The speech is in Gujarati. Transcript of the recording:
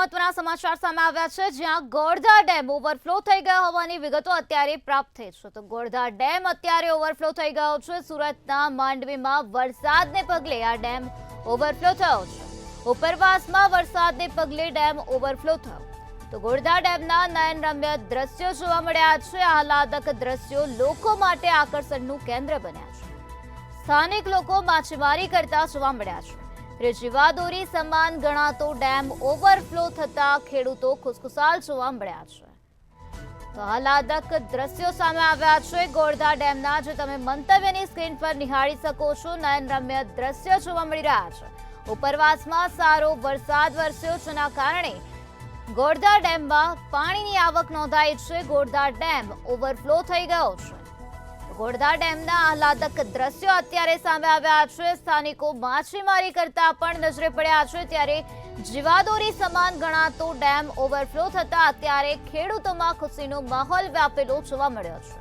મહત્વના સમાચાર સામે આવ્યા છે, જ્યાં ગોળધા ડેમ ઓવરફ્લો થઈ ગયો હોવાની વિગતો અત્યારે પ્રાપ્ત થઈ છે. તો ગોળધા ડેમ અત્યારે ઓવરફ્લો થઈ ગયો છે. સુરતના માંડવીમાં વરસાદને પગલે આ ડેમ ઓવરફ્લો થયો છે. ઉપરવાસમાં વરસાદને પગલે ડેમ ઓવરફ્લો થયો. તો ગોળધા ડેમના નયનરમ્ય દ્રશ્યો જોવા મળ્યા છે. આહલાદક દ્રશ્યો લોકો માટે આકર્ષણનું કેન્દ્ર બન્યા છે. સ્થાનિક લોકો માછીમારી કરતા જોવા મળ્યા છે. જીવાદોરી સમાન ગણાતો ડેમ ઓવરફ્લો થતા ખેડૂતો ખુશખુશાલ જોવા મળ્યા છે. તો આહલાદક દ્રશ્યો સામે આવ્યા છે ગોળધા ડેમના, જે તમે મંતવ્યની સ્ક્રીન પર નિહાળી શકો છો. નયનરમ્ય દ્રશ્યો જોવા મળી રહ્યા છે. ઉપરવાસમાં સારો વરસાદ વરસ્યો, જેના કારણે ગોળધા ડેમમાં પાણીની આવક નોંધાઈ છે. ગોળધા ડેમ ઓવરફ્લો થઈ ગયો છે. ગોળધા ડેમના આહલાદક દ્રશ્યો અત્યારે સામે આવ્યા છે. સ્થાનિકો માછીમારી કરતા પણ નજરે પડ્યા છે. ત્યારે જીવાદોરી સમાન ગણાતો ડેમ ઓવરફ્લો થતા અત્યારે ખેડૂતોમાં ખુશીનો માહોલ વ્યાપેલો જોવા મળ્યો છે.